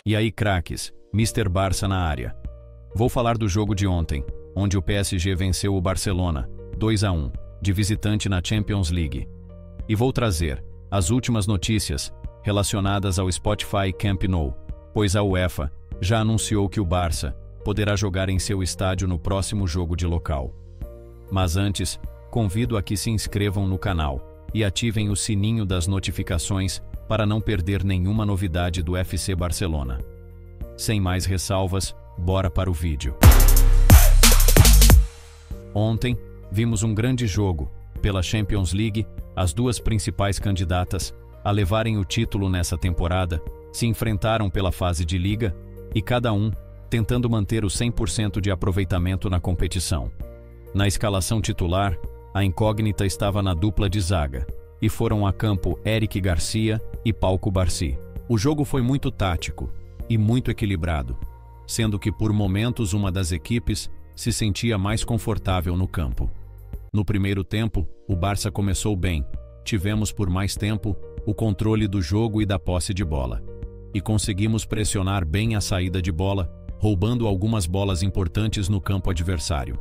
E aí, craques, Mr. Barça na área. Vou falar do jogo de ontem, onde o PSG venceu o Barcelona, 2-1, de visitante na Champions League. E vou trazer as últimas notícias relacionadas ao Spotify Camp Nou, pois a UEFA já anunciou que o Barça poderá jogar em seu estádio no próximo jogo de local. Mas antes, convido a que se inscrevam no canal e ativem o sininho das notificações para não perder nenhuma novidade do FC Barcelona. Sem mais ressalvas, bora para o vídeo. Ontem, vimos um grande jogo. Pela Champions League, as duas principais candidatas a levarem o título nessa temporada se enfrentaram pela fase de liga e cada um tentando manter o 100% de aproveitamento na competição. Na escalação titular, a incógnita estava na dupla de zaga, e foram a campo Eric Garcia e Pau Cubarsí. O jogo foi muito tático e muito equilibrado, sendo que por momentos uma das equipes se sentia mais confortável no campo. No primeiro tempo, o Barça começou bem, tivemos por mais tempo o controle do jogo e da posse de bola, e conseguimos pressionar bem a saída de bola, roubando algumas bolas importantes no campo adversário.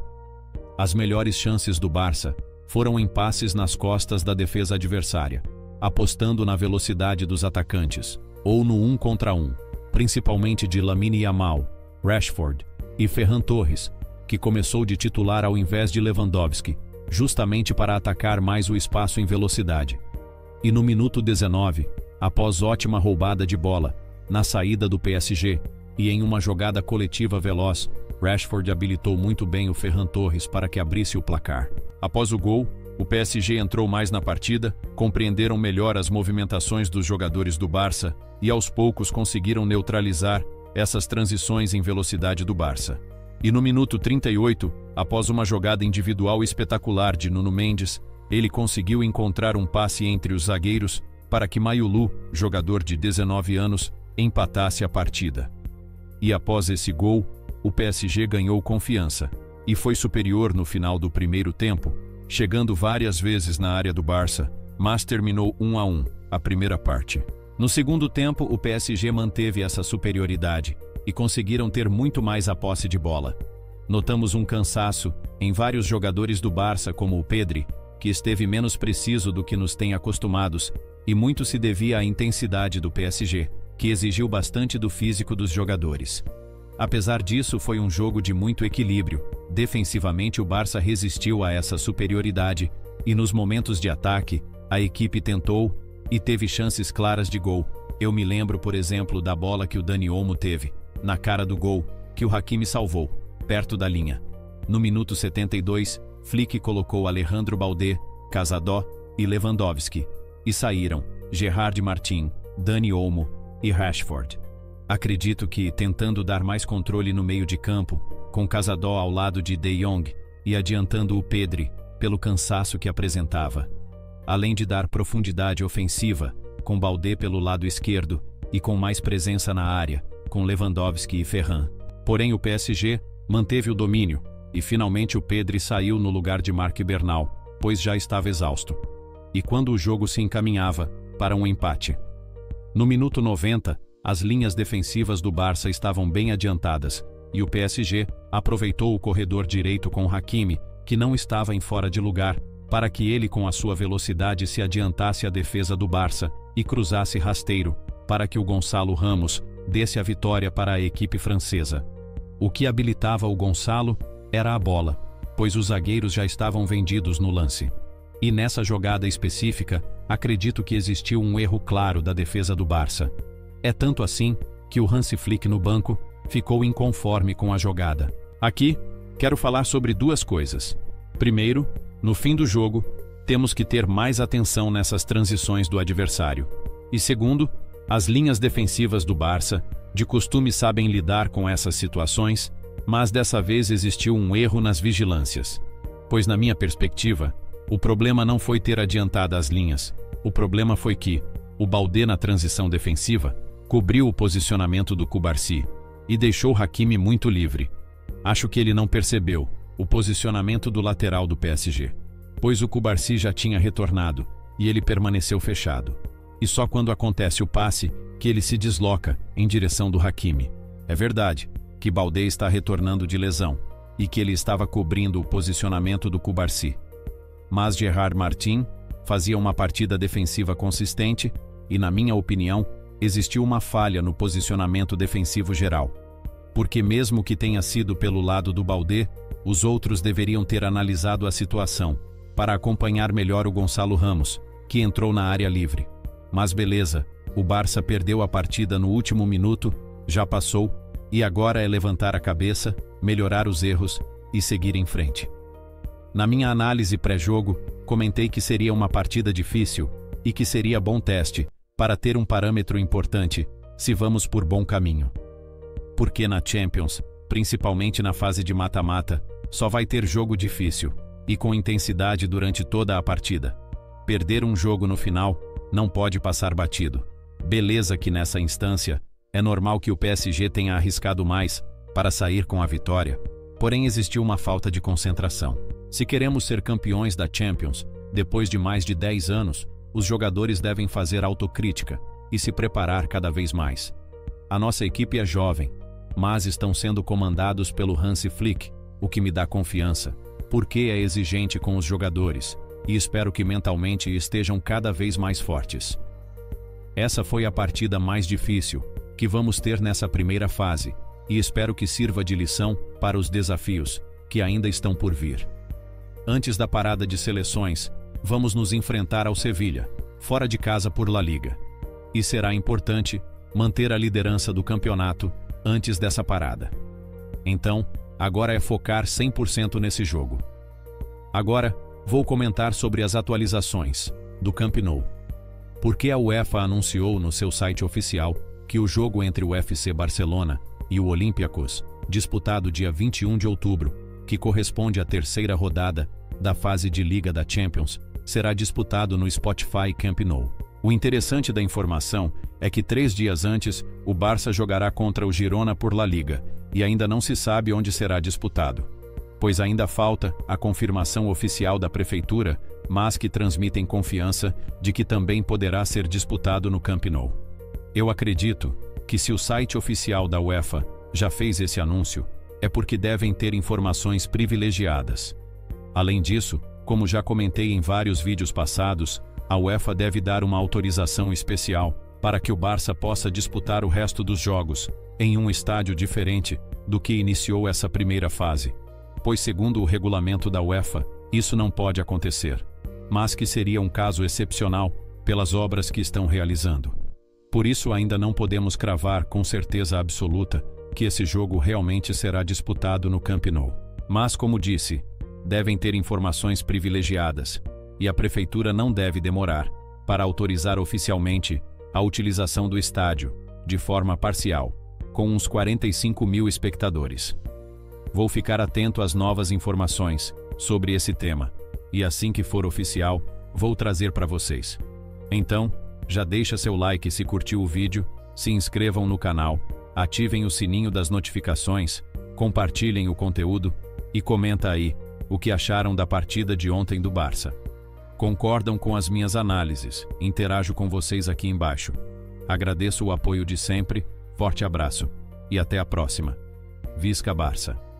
As melhores chances do Barça foram em passes nas costas da defesa adversária, apostando na velocidade dos atacantes, ou no 1 contra 1, principalmente de Lamine Yamal, Rashford e Ferran Torres, que começou de titular ao invés de Lewandowski, justamente para atacar mais o espaço em velocidade. E no minuto 19, após ótima roubada de bola, na saída do PSG, e em uma jogada coletiva veloz, Rashford habilitou muito bem o Ferran Torres para que abrisse o placar. Após o gol, o PSG entrou mais na partida, compreenderam melhor as movimentações dos jogadores do Barça e aos poucos conseguiram neutralizar essas transições em velocidade do Barça. E no minuto 38, após uma jogada individual espetacular de Nuno Mendes, ele conseguiu encontrar um passe entre os zagueiros para que Mayulu, jogador de 19 anos, empatasse a partida. E após esse gol, o PSG ganhou confiança e foi superior no final do primeiro tempo, chegando várias vezes na área do Barça, mas terminou 1-1, a primeira parte. No segundo tempo, o PSG manteve essa superioridade e conseguiram ter muito mais a posse de bola. Notamos um cansaço em vários jogadores do Barça, como o Pedri, que esteve menos preciso do que nos tem acostumados, e muito se devia à intensidade do PSG, que exigiu bastante do físico dos jogadores. Apesar disso, foi um jogo de muito equilíbrio. Defensivamente, o Barça resistiu a essa superioridade, e nos momentos de ataque, a equipe tentou e teve chances claras de gol. Eu me lembro, por exemplo, da bola que o Dani Olmo teve, na cara do gol, que o Hakimi salvou, perto da linha. No minuto 72, Flick colocou Alejandro Balde, Casadó e Lewandowski, e saíram Gerard Martin, Dani Olmo e Rashford. Acredito que, tentando dar mais controle no meio de campo, com Casadó ao lado de De Jong e adiantando o Pedri, pelo cansaço que apresentava. Além de dar profundidade ofensiva, com Balde pelo lado esquerdo e com mais presença na área, com Lewandowski e Ferran. Porém o PSG manteve o domínio, e finalmente o Pedri saiu no lugar de Marc Bernal, pois já estava exausto. E quando o jogo se encaminhava para um empate. No minuto 90, as linhas defensivas do Barça estavam bem adiantadas, e o PSG aproveitou o corredor direito com Hakimi, que não estava em fora de lugar, para que ele com a sua velocidade se adiantasse à defesa do Barça e cruzasse rasteiro, para que o Gonçalo Ramos desse a vitória para a equipe francesa. O que habilitava o Gonçalo era a bola, pois os zagueiros já estavam vendidos no lance. E nessa jogada específica, acredito que existiu um erro claro da defesa do Barça. É tanto assim que o Hansi Flick no banco ficou inconforme com a jogada. Aqui, quero falar sobre duas coisas. Primeiro, no fim do jogo, temos que ter mais atenção nessas transições do adversário. E segundo, as linhas defensivas do Barça, de costume sabem lidar com essas situações, mas dessa vez existiu um erro nas vigilâncias. Pois na minha perspectiva, o problema não foi ter adiantado as linhas, o problema foi que o Balde na transição defensiva cobriu o posicionamento do Cubarsí e deixou Hakimi muito livre. Acho que ele não percebeu o posicionamento do lateral do PSG, pois o Cubarsí já tinha retornado e ele permaneceu fechado. E só quando acontece o passe que ele se desloca em direção do Hakimi. É verdade que Baldé está retornando de lesão e que ele estava cobrindo o posicionamento do Cubarsí. Mas Gerard Martin fazia uma partida defensiva consistente e, na minha opinião, existiu uma falha no posicionamento defensivo geral. Porque mesmo que tenha sido pelo lado do Baldé, os outros deveriam ter analisado a situação para acompanhar melhor o Gonçalo Ramos, que entrou na área livre. Mas beleza, o Barça perdeu a partida no último minuto, já passou, e agora é levantar a cabeça, melhorar os erros e seguir em frente. Na minha análise pré-jogo, comentei que seria uma partida difícil e que seria bom teste para ter um parâmetro importante se vamos por bom caminho. Porque na Champions, principalmente na fase de mata-mata, só vai ter jogo difícil e com intensidade durante toda a partida. Perder um jogo no final não pode passar batido. Beleza que nessa instância é normal que o PSG tenha arriscado mais para sair com a vitória, porém existiu uma falta de concentração. Se queremos ser campeões da Champions, depois de mais de 10 anos, os jogadores devem fazer autocrítica e se preparar cada vez mais. A nossa equipe é jovem, mas estão sendo comandados pelo Hansi Flick, o que me dá confiança, porque é exigente com os jogadores, e espero que mentalmente estejam cada vez mais fortes. Essa foi a partida mais difícil que vamos ter nessa primeira fase, e espero que sirva de lição para os desafios que ainda estão por vir. Antes da parada de seleções, vamos nos enfrentar ao Sevilha, fora de casa por La Liga. E será importante manter a liderança do campeonato antes dessa parada. Então, agora é focar 100% nesse jogo. Agora, vou comentar sobre as atualizações do Camp Nou. Porque a UEFA anunciou no seu site oficial que o jogo entre o FC Barcelona e o Olympiacos, disputado dia 21 de outubro, que corresponde à terceira rodada da fase de Liga da Champions, será disputado no Spotify Camp Nou. O interessante da informação é que 3 dias antes, o Barça jogará contra o Girona por La Liga, e ainda não se sabe onde será disputado. Pois ainda falta a confirmação oficial da prefeitura, mas que transmitem confiança de que também poderá ser disputado no Camp Nou. Eu acredito que se o site oficial da UEFA já fez esse anúncio, é porque devem ter informações privilegiadas. Além disso, como já comentei em vários vídeos passados, a UEFA deve dar uma autorização especial para que o Barça possa disputar o resto dos jogos em um estádio diferente do que iniciou essa primeira fase. Pois segundo o regulamento da UEFA, isso não pode acontecer, mas que seria um caso excepcional pelas obras que estão realizando. Por isso ainda não podemos cravar com certeza absoluta que esse jogo realmente será disputado no Camp Nou. Mas como disse, devem ter informações privilegiadas, e a prefeitura não deve demorar para autorizar oficialmente a utilização do estádio, de forma parcial, com uns 45 mil espectadores. Vou ficar atento às novas informações sobre esse tema, e assim que for oficial, vou trazer para vocês. Então, já deixa seu like se curtiu o vídeo, se inscrevam no canal, ativem o sininho das notificações, compartilhem o conteúdo e comenta aí o que acharam da partida de ontem do Barça. Concordam com as minhas análises? Interajo com vocês aqui embaixo. Agradeço o apoio de sempre, forte abraço e até a próxima. Visca Barça!